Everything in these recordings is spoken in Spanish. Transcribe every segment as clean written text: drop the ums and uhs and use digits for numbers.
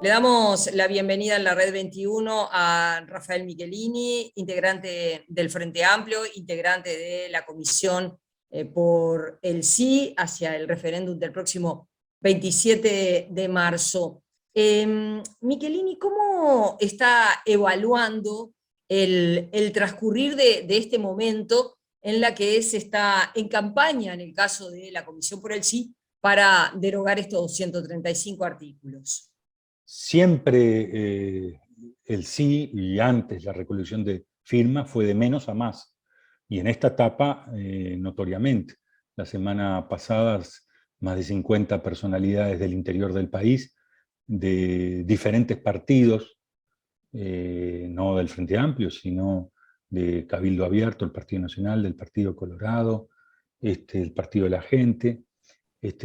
Le damos la bienvenida en la Red 21 a Rafael Michelini, integrante del Frente Amplio, integrante de la Comisión por el Sí hacia el referéndum del próximo 27 de marzo. Michelini, ¿cómo está evaluando el transcurrir de este momento en la que se está en campaña, en el caso de la Comisión por el Sí, para derogar estos 135 artículos? Siempre el sí, y antes la recolección de firmas, fue de menos a más. Y en esta etapa, notoriamente. La semana pasada, más de 50 personalidades del interior del país, de diferentes partidos, no del Frente Amplio, sino de Cabildo Abierto, el Partido Nacional, del Partido Colorado, el Partido de la Gente,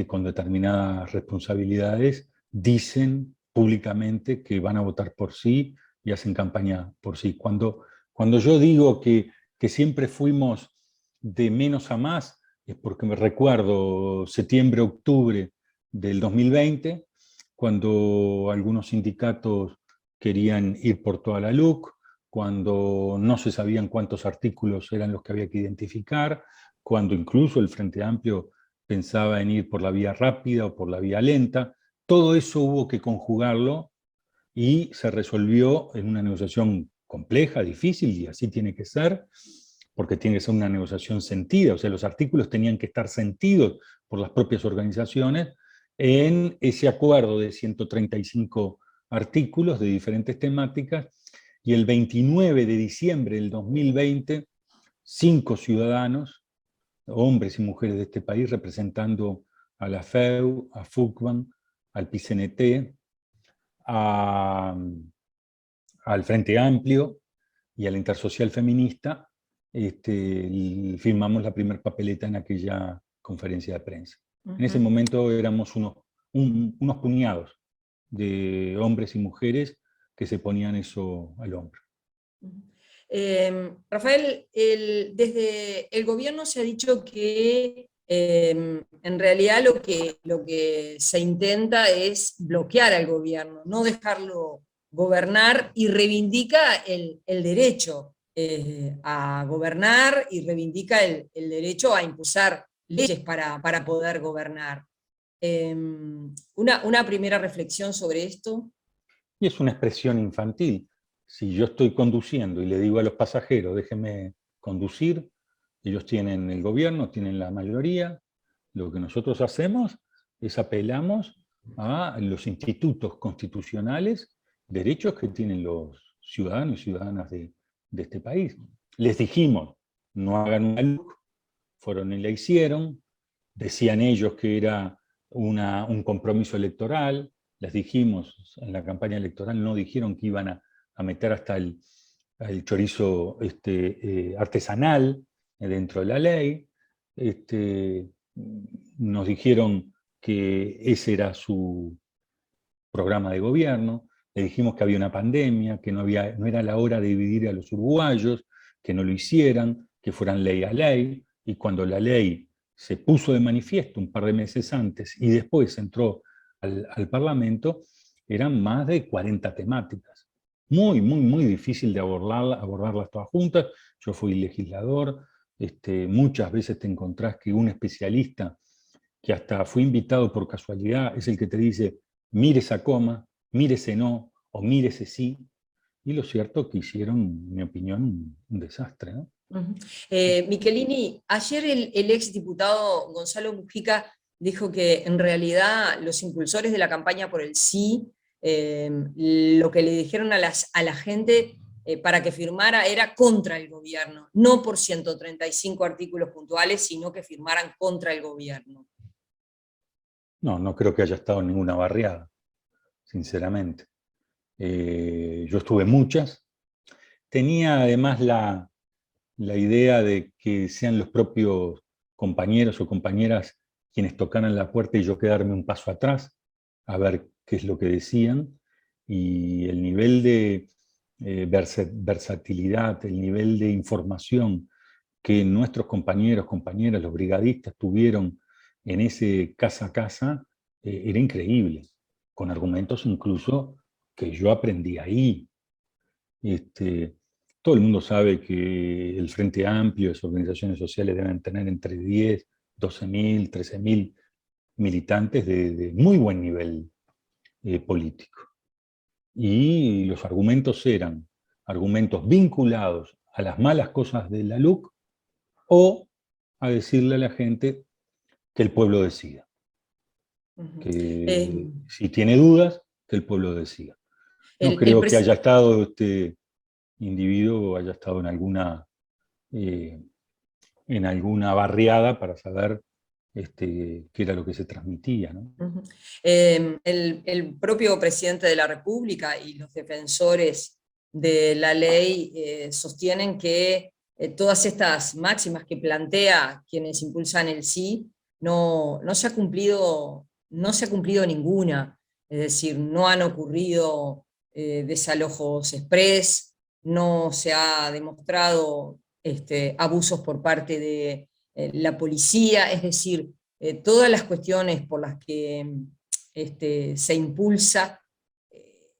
con determinadas responsabilidades, dicen públicamente que van a votar por sí y hacen campaña por sí. Cuando yo digo que siempre fuimos de menos a más, es porque me recuerdo septiembre, octubre del 2020, cuando algunos sindicatos querían ir por toda la LUC, cuando no se sabían cuántos artículos eran los que había que identificar, cuando incluso el Frente Amplio pensaba en ir por la vía rápida o por la vía lenta. Todo eso hubo que conjugarlo y se resolvió en una negociación compleja, difícil, y así tiene que ser, porque tiene que ser una negociación sentida, o sea, los artículos tenían que estar sentidos por las propias organizaciones en ese acuerdo de 135 artículos de diferentes temáticas, y el 29 de diciembre del 2020, 5 ciudadanos, hombres y mujeres de este país, representando a la FEU, a FUCBAN, al PCNT, al Frente Amplio y a la Intersocial Feminista, firmamos la primera papeleta en aquella conferencia de prensa. En ese momento éramos unos puñados de hombres y mujeres que se ponían eso al hombro. Rafael, desde el gobierno se ha dicho que en realidad lo que se intenta es bloquear al gobierno, no dejarlo gobernar, y reivindica el derecho a gobernar, y reivindica el derecho a impulsar leyes para poder gobernar. Una primera reflexión sobre esto. Y es una expresión infantil. Si yo estoy conduciendo y le digo a los pasajeros, déjenme conducir, ellos tienen el gobierno, tienen la mayoría, lo que nosotros hacemos es apelamos a los institutos constitucionales, derechos que tienen los ciudadanos y ciudadanas de este país. Les dijimos, no hagan una LUC, fueron y la hicieron, decían ellos que era un compromiso electoral, les dijimos en la campaña electoral, no dijeron que iban a meter hasta el chorizo artesanal dentro de la ley, nos dijeron que ese era su programa de gobierno, le dijimos que había una pandemia, que no era la hora de dividir a los uruguayos, que no lo hicieran, que fueran ley a ley, y cuando la ley se puso de manifiesto un par de meses antes y después entró al Parlamento, eran más de 40 temáticas. Muy, muy, muy difícil de abordarlas todas juntas. Yo fui legislador, muchas veces te encontrás que un especialista que hasta fue invitado por casualidad es el que te dice, mire esa coma, mire ese no, o mire ese sí. Y lo cierto es que hicieron, en mi opinión, un desastre, ¿no? Michelini, ayer el ex diputado Gonzalo Mujica dijo que en realidad los impulsores de la campaña por el sí, lo que le dijeron a la gente para que firmara era contra el gobierno, no por 135 artículos puntuales, sino que firmaran contra el gobierno. No, no creo que haya estado en ninguna barriada, sinceramente. Yo estuve en muchas. Tenía además la idea de que sean los propios compañeros o compañeras quienes tocaran la puerta y yo quedarme un paso atrás a ver qué es lo que decían, y el nivel de versatilidad, el nivel de información que nuestros compañeros, compañeras, los brigadistas tuvieron en ese casa a casa era increíble, con argumentos incluso que yo aprendí ahí. Todo el mundo sabe que el Frente Amplio, las organizaciones sociales deben tener entre 10, 12.000, 13.000 militantes de muy buen nivel político. Y los argumentos eran argumentos vinculados a las malas cosas de la LUC o a decirle a la gente que el pueblo decida. Que si tiene dudas, que el pueblo decida. No creo que haya estado este individuo, haya estado en alguna barriada para saber qué era lo que se transmitía, ¿no? El propio presidente de la República y los defensores de la ley sostienen que todas estas máximas que plantea quienes impulsan el sí, no se ha cumplido ninguna. Es decir, no han ocurrido desalojos express, no se ha demostrado abusos por parte de la policía, es decir, todas las cuestiones por las que se impulsa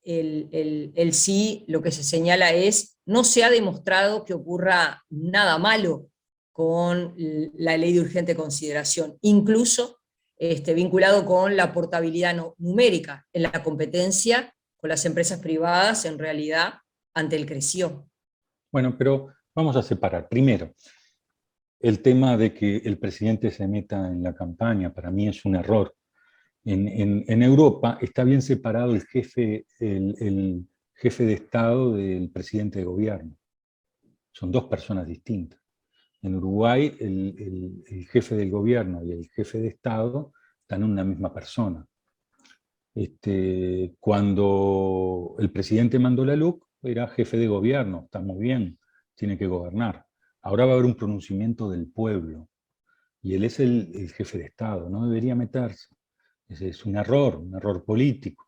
el sí, lo que se señala es, no se ha demostrado que ocurra nada malo con la ley de urgente consideración, incluso vinculado con la portabilidad numérica en la competencia con las empresas privadas, en realidad, ante el creció. Bueno, pero vamos a separar. Primero, el tema de que el presidente se meta en la campaña, para mí es un error. En Europa está bien separado el jefe de Estado del presidente de gobierno. Son dos personas distintas. En Uruguay, el jefe del gobierno y el jefe de Estado están en una misma persona. Cuando el presidente mandó la LUC, era jefe de gobierno, está muy bien, tiene que gobernar. Ahora va a haber un pronunciamiento del pueblo, y él es el jefe de Estado, no debería meterse. Ese es un error político,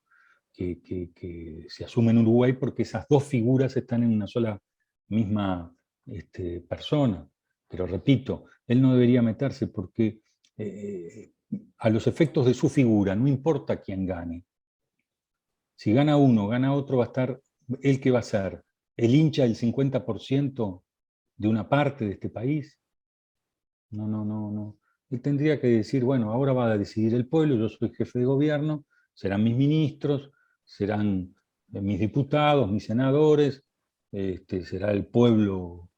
que se asume en Uruguay porque esas dos figuras están en una sola misma persona. Pero repito, él no debería meterse porque a los efectos de su figura, no importa quién gane. Si gana uno, gana otro, va a estar él que va a ser el hincha del 50% de una parte de este país. No. Él tendría que decir, bueno, ahora va a decidir el pueblo, yo soy jefe de gobierno, serán mis ministros, serán mis diputados, mis senadores, será el pueblo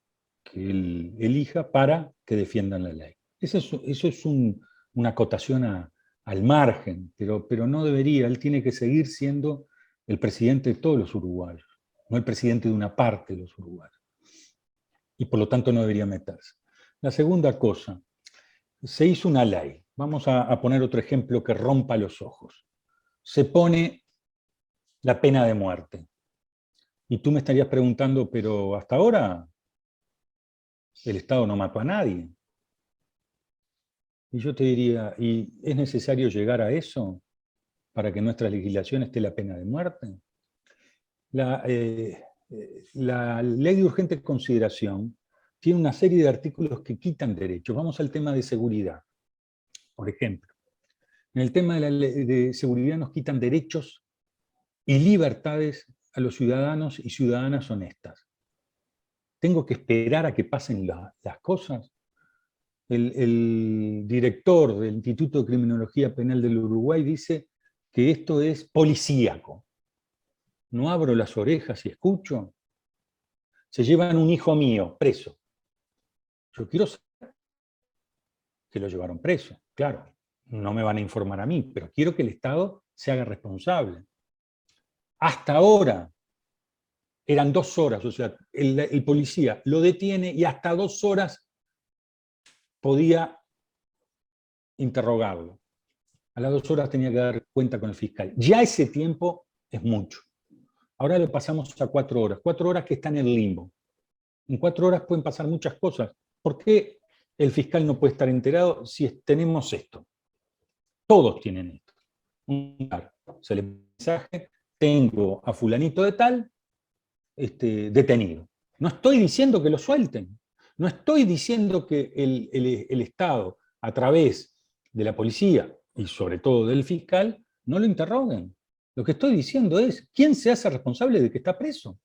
que él elija para que defiendan la ley. Eso es una acotación al margen, pero no debería, él tiene que seguir siendo el presidente de todos los uruguayos, no el presidente de una parte de los uruguayos. Y por lo tanto no debería meterse. La segunda cosa, se hizo una ley. Vamos a poner otro ejemplo que rompa los ojos. Se pone la pena de muerte. Y tú me estarías preguntando, pero hasta ahora el Estado no mató a nadie. Y yo te diría, ¿y es necesario llegar a eso para que en nuestra legislación esté la pena de muerte? La ley de urgente consideración tiene una serie de artículos que quitan derechos. Vamos al tema de seguridad, por ejemplo. En el tema de la ley de seguridad nos quitan derechos y libertades a los ciudadanos y ciudadanas honestas. Tengo que esperar a que pasen las cosas. El director del Instituto de Criminología Penal del Uruguay dice que esto es policíaco. No abro las orejas y escucho. Se llevan un hijo mío preso. Yo quiero saber que lo llevaron preso. Claro, no me van a informar a mí, pero quiero que el Estado se haga responsable. Hasta ahora eran 2 horas, o sea, el policía lo detiene y hasta 2 horas podía interrogarlo. A las 2 horas tenía que dar cuenta con el fiscal. Ya ese tiempo es mucho. Ahora lo pasamos a 4 horas. 4 horas que están en el limbo. En 4 horas pueden pasar muchas cosas. ¿Por qué el fiscal no puede estar enterado si tenemos esto? Todos tienen esto. Se le mensaje, tengo a fulanito de tal detenido. No estoy diciendo que lo suelten. No estoy diciendo que el Estado, a través de la policía y sobre todo del fiscal no lo interroguen. Lo que estoy diciendo es, ¿quién se hace responsable de que está preso?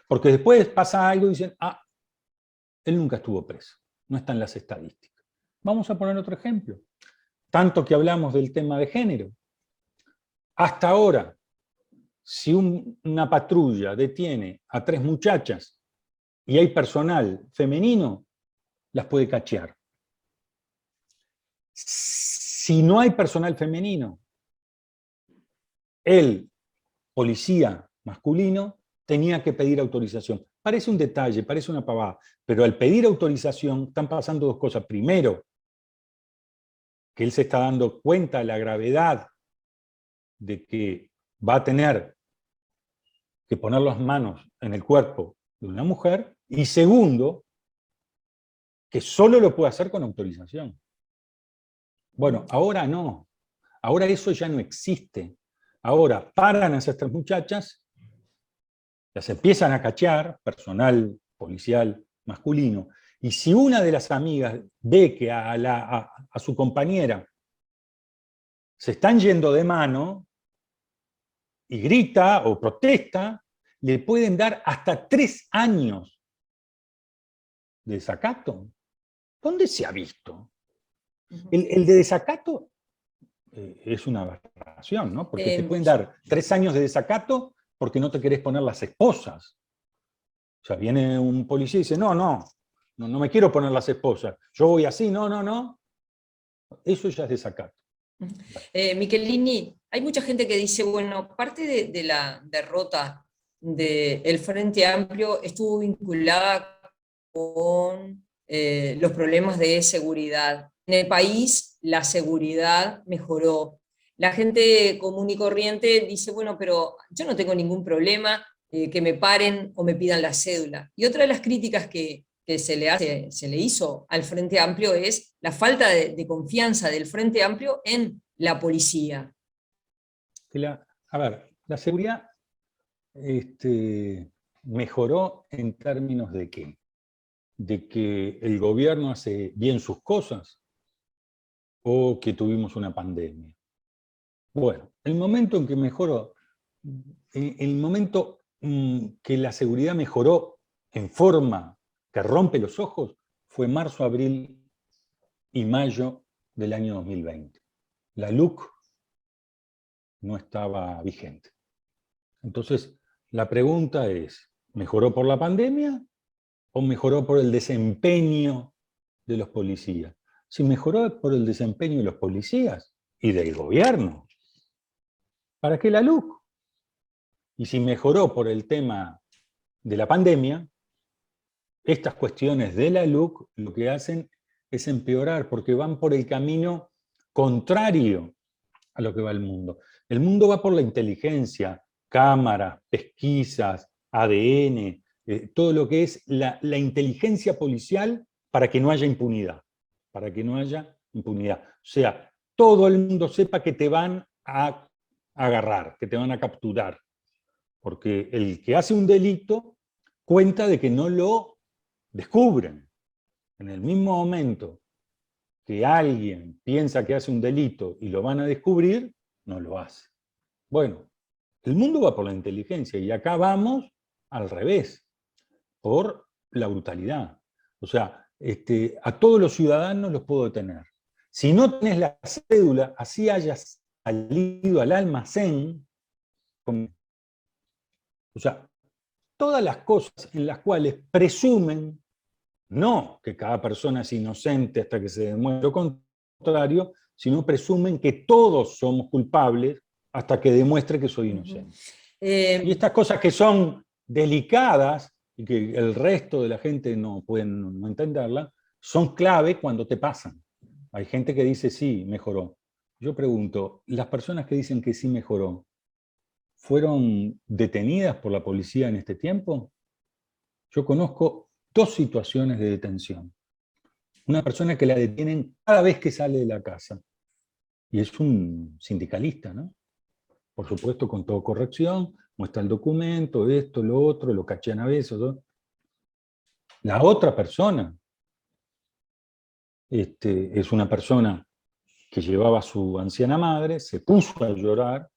Porque después pasa algo y dicen, él nunca estuvo preso, no está en las estadísticas. Vamos a poner otro ejemplo. Tanto que hablamos del tema de género. Hasta ahora, si una patrulla detiene a 3 muchachas y hay personal femenino, las puede cachear. Si no hay personal femenino, el policía masculino tenía que pedir autorización. Parece un detalle, parece una pavada, pero al pedir autorización están pasando 2 cosas. Primero, que él se está dando cuenta de la gravedad de que va a tener que poner las manos en el cuerpo de una mujer, y segundo, que solo lo puede hacer con autorización. Bueno, ahora no. Ahora eso ya no existe. Ahora paran a esas 3 muchachas, las empiezan a cachear, personal policial masculino, y si una de las amigas ve que a su compañera se están yendo de mano y grita o protesta, le pueden dar hasta 3 años de desacato. ¿Dónde se ha visto? El de desacato es una aberración, ¿no? Porque te pueden dar 3 años de desacato porque no te querés poner las esposas. O sea, viene un policía y dice, no me quiero poner las esposas, yo voy así, no. Eso ya es desacato. Michelini, hay mucha gente que dice, bueno, parte de la derrota del Frente Amplio estuvo vinculada con los problemas de seguridad. En el país la seguridad mejoró. La gente común y corriente dice, bueno, pero yo no tengo ningún problema, que me paren o me pidan la cédula. Y otra de las críticas que se le hizo al Frente Amplio es la falta de confianza del Frente Amplio en la policía. A ver, la seguridad mejoró en términos de qué? De que el gobierno hace bien sus cosas o que tuvimos una pandemia. Bueno, el momento en que mejoró, el momento que la seguridad mejoró en forma que rompe los ojos fue marzo, abril y mayo del año 2020. La LUC no estaba vigente. Entonces, la pregunta es, ¿mejoró por la pandemia o mejoró por el desempeño de los policías? Si mejoró por el desempeño de los policías y del gobierno, ¿para qué la LUC? Y si mejoró por el tema de la pandemia, estas cuestiones de la LUC lo que hacen es empeorar, porque van por el camino contrario a lo que va el mundo. El mundo va por la inteligencia, cámaras, pesquisas, ADN, todo lo que es la inteligencia policial para que no haya impunidad. Para que no haya impunidad. O sea, todo el mundo sepa que te van a agarrar, que te van a capturar. Porque el que hace un delito cuenta de que no lo descubren. En el mismo momento que alguien piensa que hace un delito y lo van a descubrir, no lo hace. Bueno, el mundo va por la inteligencia y acá vamos al revés, por la brutalidad. O sea, a todos los ciudadanos los puedo detener. Si no tenés la cédula, así hayas salido al almacén, o sea, todas las cosas en las cuales presumen, no que cada persona es inocente hasta que se demuestre lo contrario, sino presumen que todos somos culpables hasta que demuestre que soy inocente. Y estas cosas que son delicadas y que el resto de la gente no puede no entenderla, son clave cuando te pasan. Hay gente que dice sí, mejoró. Yo pregunto, ¿las personas que dicen que sí mejoró fueron detenidas por la policía en este tiempo? Yo conozco 2 situaciones de detención. Una persona que la detienen cada vez que sale de la casa. Y es un sindicalista, ¿no? Por supuesto, con toda corrección, muestra el documento, esto, lo otro, lo cachean a veces. ¿no? La otra persona es una persona que llevaba a su anciana madre, se puso a llorar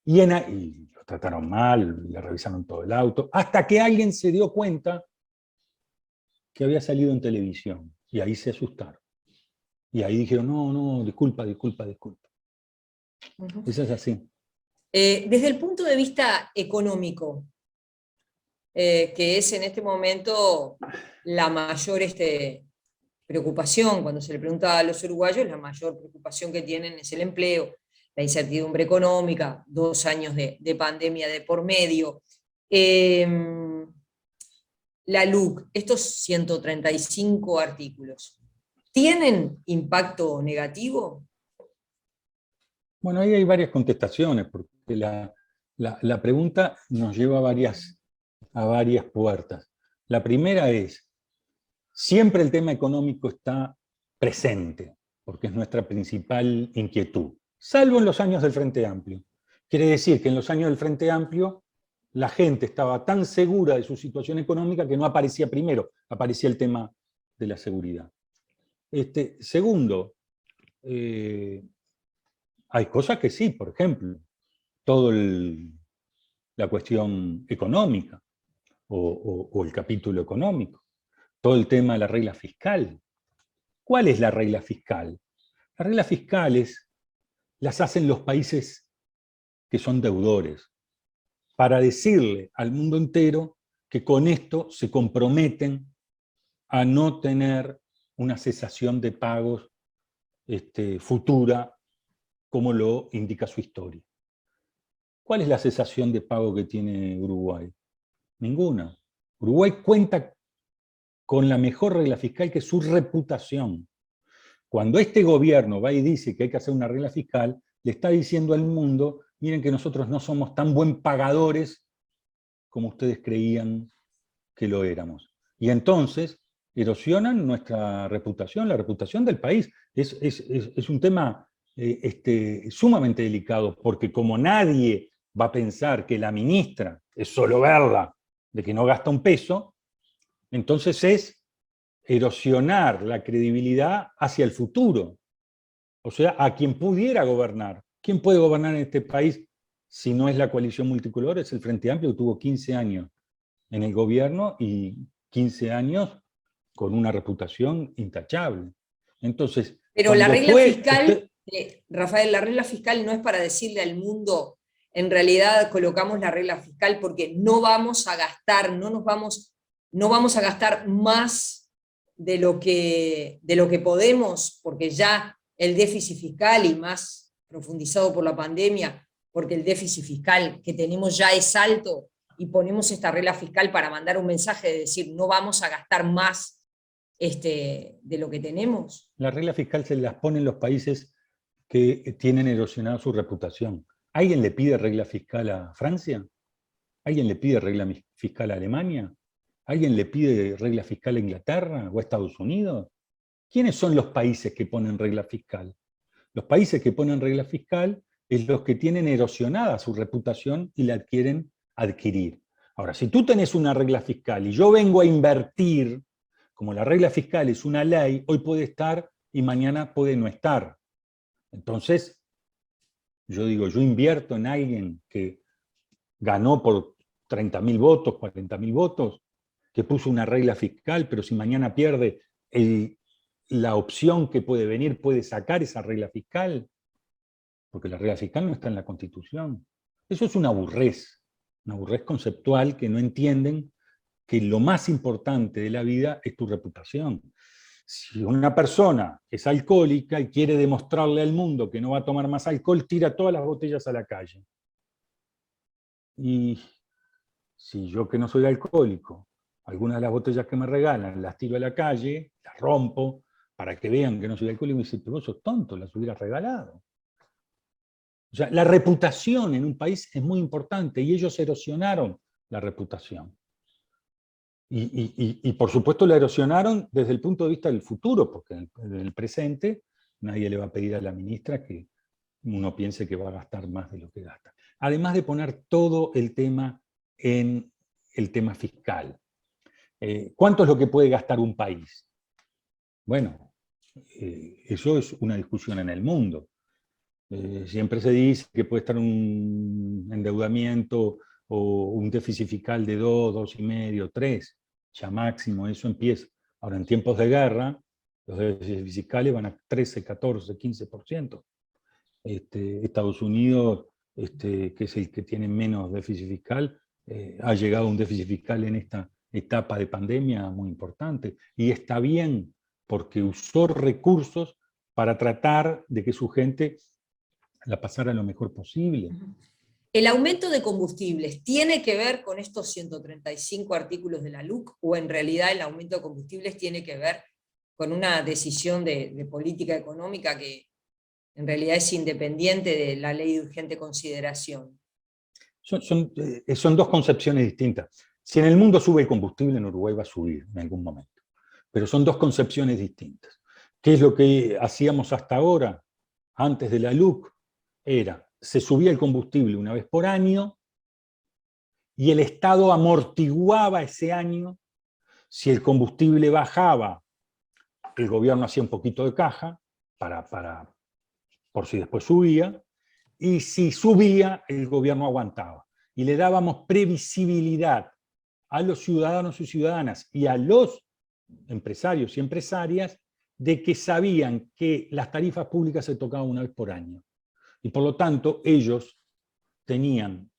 y lo trataron mal, le revisaron todo el auto, hasta que alguien se dio cuenta que había salido en televisión, y ahí se asustaron. Y ahí dijeron, no, no, disculpa, disculpa, disculpa. Ujú. Eso es así. Desde el punto de vista económico, que es en este momento la mayor preocupación, cuando se le pregunta a los uruguayos, la mayor preocupación que tienen es el empleo, la incertidumbre económica, 2 años de pandemia de por medio. La LUC, estos 135 artículos, ¿tienen impacto negativo? Bueno, ahí hay varias contestaciones, porque la pregunta nos lleva a varias puertas. La primera es, siempre el tema económico está presente, porque es nuestra principal inquietud, salvo en los años del Frente Amplio. Quiere decir que en los años del Frente Amplio la gente estaba tan segura de su situación económica que no aparecía primero, aparecía el tema de la seguridad. Segundo, hay cosas que sí, por ejemplo, toda la cuestión económica o el capítulo económico, todo el tema de la regla fiscal. ¿Cuál es la regla fiscal? Las reglas fiscales las hacen los países que son deudores, para decirle al mundo entero que con esto se comprometen a no tener una cesación de pagos futura, como lo indica su historia. ¿Cuál es la cesación de pago que tiene Uruguay? Ninguna. Uruguay cuenta con la mejor regla fiscal, que es su reputación. Cuando este gobierno va y dice que hay que hacer una regla fiscal, le está diciendo al mundo, miren que nosotros no somos tan buen pagadores como ustedes creían que lo éramos. Y entonces erosionan nuestra reputación, la reputación del país. Es un tema sumamente delicado, porque como nadie va a pensar que la ministra es solo verla de que no gasta un peso, entonces es erosionar la credibilidad hacia el futuro. O sea, a quien pudiera gobernar. ¿Quién puede gobernar en este país si no es la coalición multicolor? Es el Frente Amplio, que tuvo 15 años en el gobierno y 15 años con una reputación intachable. Entonces, Pero la cuando regla fue... fiscal, Rafael, la regla fiscal no es para decirle al mundo, en realidad colocamos la regla fiscal porque no vamos a gastar, no vamos a gastar más de lo que podemos, porque ya el déficit fiscal, y más profundizado por la pandemia, porque el déficit fiscal que tenemos ya es alto, y ponemos esta regla fiscal para mandar un mensaje de decir no vamos a gastar más de lo que tenemos. La regla fiscal se las ponen los países que tienen erosionada su reputación. ¿Alguien le pide regla fiscal a Francia? ¿Alguien le pide regla fiscal a Alemania? ¿Alguien le pide regla fiscal a Inglaterra o a Estados Unidos? ¿Quiénes son los países que ponen regla fiscal? Los países que ponen regla fiscal es los que tienen erosionada su reputación y la quieren adquirir. Ahora, si tú tenés una regla fiscal y yo vengo a invertir, como la regla fiscal es una ley, hoy puede estar y mañana puede no estar. Entonces, yo digo, yo invierto en alguien que ganó por 30.000 votos, 40.000 votos, que puso una regla fiscal, pero si mañana pierde, la opción que puede venir puede sacar esa regla fiscal, porque la regla fiscal no está en la Constitución. Eso es una burrez conceptual, que no entienden que lo más importante de la vida es tu reputación. Si una persona es alcohólica y quiere demostrarle al mundo que no va a tomar más alcohol, tira todas las botellas a la calle. Y si yo, que no soy alcohólico, algunas de las botellas que me regalan las tiro a la calle, las rompo, para que vean que no soy alcohólico, y me dicen, pero vos sos tonto, las hubieras regalado. O sea, la reputación en un país es muy importante, y ellos erosionaron la reputación. Y por supuesto la erosionaron desde el punto de vista del futuro, porque en el presente nadie le va a pedir a la ministra que uno piense que va a gastar más de lo que gasta. Además de poner todo el tema en el tema fiscal. ¿Cuánto es lo que puede gastar un país? Bueno, Eso es una discusión en el mundo. Siempre se dice que puede estar un endeudamiento o un déficit fiscal de 2, 2,5, 3, ya máximo, eso empieza. Ahora, en tiempos de guerra, los déficits fiscales van a 13, 14, 15%. Estados Unidos, que es el que tiene menos déficit fiscal, ha llegado a un déficit fiscal en esta etapa de pandemia muy importante. Y está bien, porque usó recursos para tratar de que su gente la pasara lo mejor posible. ¿El aumento de combustibles tiene que ver con estos 135 artículos de la LUC o en realidad el aumento de combustibles tiene que ver con una decisión de política económica que en realidad es independiente de la ley de urgente consideración? Son dos concepciones distintas. Si en el mundo sube el combustible, en Uruguay va a subir en algún momento. Pero son dos concepciones distintas. ¿Qué es lo que hacíamos hasta ahora? Antes de la LUC, se subía el combustible una vez por año y el Estado amortiguaba ese año. Si el combustible bajaba, el gobierno hacía un poquito de caja por si después subía, y si subía, el gobierno aguantaba. Y le dábamos previsibilidad a los ciudadanos y ciudadanas y a los empresarios y empresarias de que sabían que las tarifas públicas se tocaban una vez por año. Y por lo tanto, ellos tenían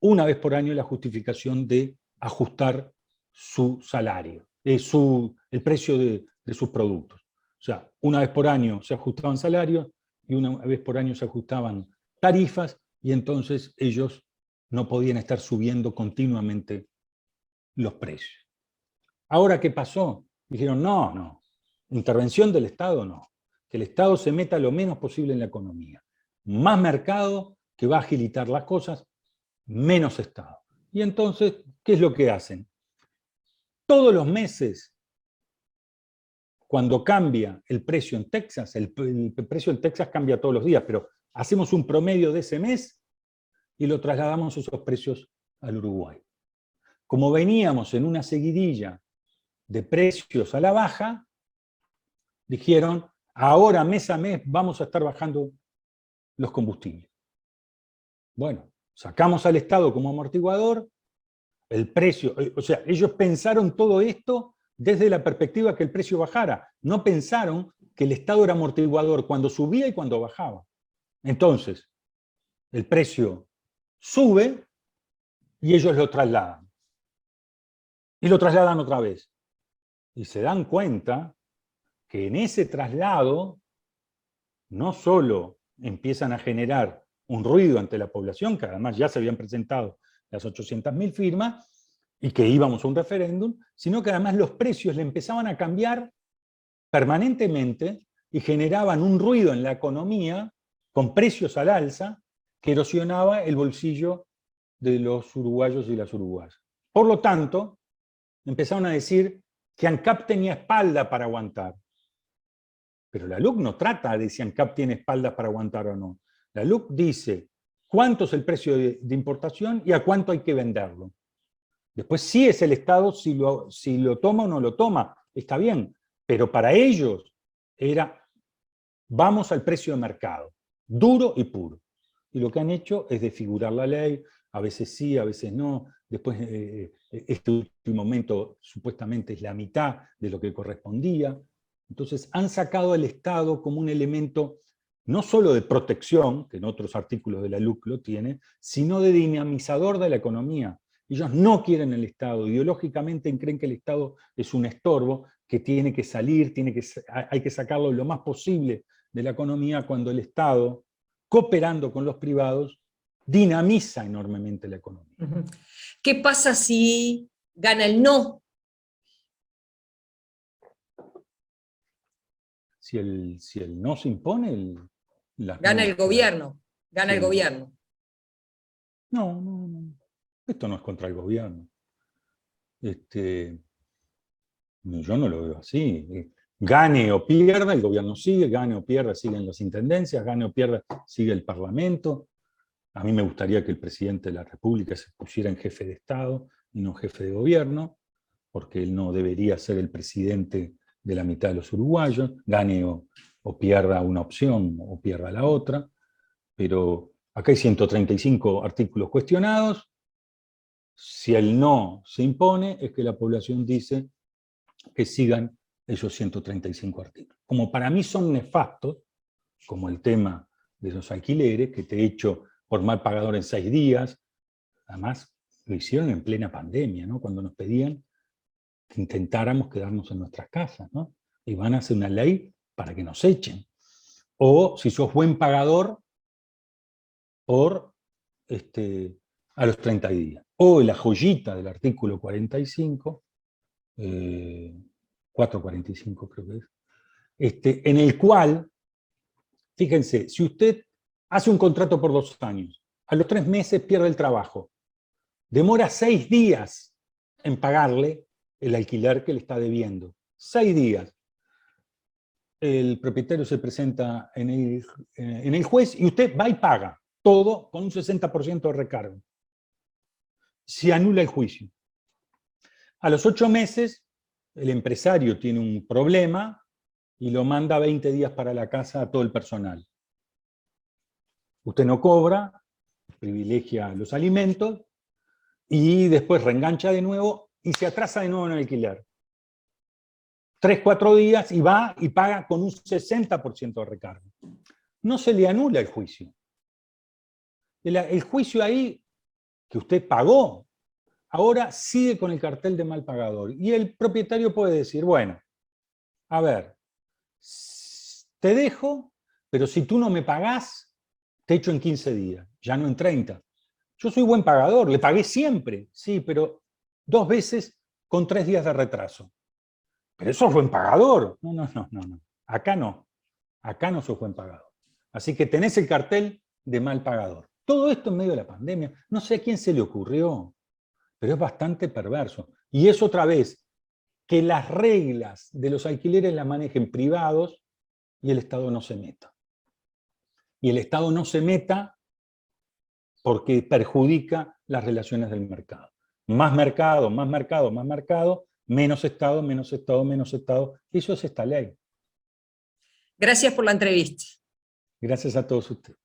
una vez por año la justificación de ajustar su salario, el precio de sus productos. O sea, una vez por año se ajustaban salarios y una vez por año se ajustaban tarifas, y entonces ellos no podían estar subiendo continuamente los precios. Ahora, ¿qué pasó? Dijeron, no, intervención del Estado no, que el Estado se meta lo menos posible en la economía. Más mercado que va a agilitar las cosas, menos Estado. Y entonces, ¿qué es lo que hacen? Todos los meses, cuando cambia el precio en Texas, el precio en Texas cambia todos los días, pero hacemos un promedio de ese mes y lo trasladamos esos precios al Uruguay. Como veníamos en una seguidilla de precios a la baja, dijeron, ahora mes a mes vamos a estar bajando los combustibles. Bueno, sacamos al Estado como amortiguador, el precio, o sea, ellos pensaron todo esto desde la perspectiva que el precio bajara, no pensaron que el Estado era amortiguador cuando subía y cuando bajaba. Entonces, el precio sube y ellos lo trasladan. Y lo trasladan otra vez. Y se dan cuenta que en ese traslado no solo empiezan a generar un ruido ante la población, que además ya se habían presentado las 800.000 firmas y que íbamos a un referéndum, sino que además los precios le empezaban a cambiar permanentemente y generaban un ruido en la economía con precios al alza que erosionaba el bolsillo de los uruguayos y las uruguayas. Por lo tanto, empezaron a decir que ANCAP tenía espalda para aguantar. Pero la LUC no trata de si ANCAP tiene espaldas para aguantar o no. La LUC dice cuánto es el precio de importación y a cuánto hay que venderlo. Después sí es el Estado si lo toma o no lo toma, está bien, pero para ellos era vamos al precio de mercado, duro y puro. Y lo que han hecho es desfigurar la ley, a veces sí, a veces no. Después, este último momento supuestamente es la mitad de lo que correspondía. Entonces han sacado al Estado como un elemento no solo de protección, que en otros artículos de la LUC lo tiene, sino de dinamizador de la economía. Ellos no quieren el Estado, ideológicamente creen que el Estado es un estorbo, que tiene que salir, hay que sacarlo lo más posible de la economía, cuando el Estado, cooperando con los privados, dinamiza enormemente la economía. ¿Qué pasa si gana el no? Si el no se impone, gana el gobierno. Gana el gobierno. No. Esto no es contra el gobierno. Yo no lo veo así. Gane o pierda, el gobierno sigue, gane o pierda, siguen las intendencias, gane o pierda, sigue el Parlamento. A mí me gustaría que el presidente de la República se pusiera en jefe de Estado y no jefe de gobierno, porque él no debería ser el presidente de la mitad de los uruguayos, gane o pierda una opción o pierda la otra, pero acá hay 135 artículos cuestionados. Si el no se impone, es que la población dice que sigan esos 135 artículos. Como para mí son nefastos, como el tema de los alquileres, que te he hecho por mal pagador en 6 días, además lo hicieron en plena pandemia, ¿no? Cuando nos pedían que intentáramos quedarnos en nuestras casas, ¿no? Y van a hacer una ley para que nos echen. O si sos buen pagador, a los 30 días. O la joyita del artículo 45, 445 creo que es, en el cual, fíjense, si usted hace un contrato por 2 años, a los 3 meses pierde el trabajo, demora 6 días en pagarle el alquiler que le está debiendo. 6 días. El propietario se presenta en el juez y usted va y paga todo con un 60% de recargo. Se anula el juicio. A los 8 meses, el empresario tiene un problema y lo manda 20 días para la casa a todo el personal. Usted no cobra, privilegia los alimentos y después reengancha de nuevo y se atrasa de nuevo en el alquiler. 3, 4 días y va y paga con un 60% de recargo. No se le anula el juicio. El juicio ahí que usted pagó, ahora sigue con el cartel de mal pagador. Y el propietario puede decir, bueno, a ver, te dejo, pero si tú no me pagás, te echo en 15 días, ya no en 30. Yo soy buen pagador, le pagué siempre, sí, pero 2 veces con 3 días de retraso. Pero eso es buen pagador. No. Acá no sos buen pagador. Así que tenés el cartel de mal pagador. Todo esto en medio de la pandemia. No sé a quién se le ocurrió, pero es bastante perverso. Y es otra vez que las reglas de los alquileres las manejen privados y el Estado no se meta. Y el Estado no se meta porque perjudica las relaciones del mercado. Más mercado, más mercado, más mercado, menos Estado, menos Estado, menos Estado. Eso es esta ley. Gracias por la entrevista. Gracias a todos ustedes.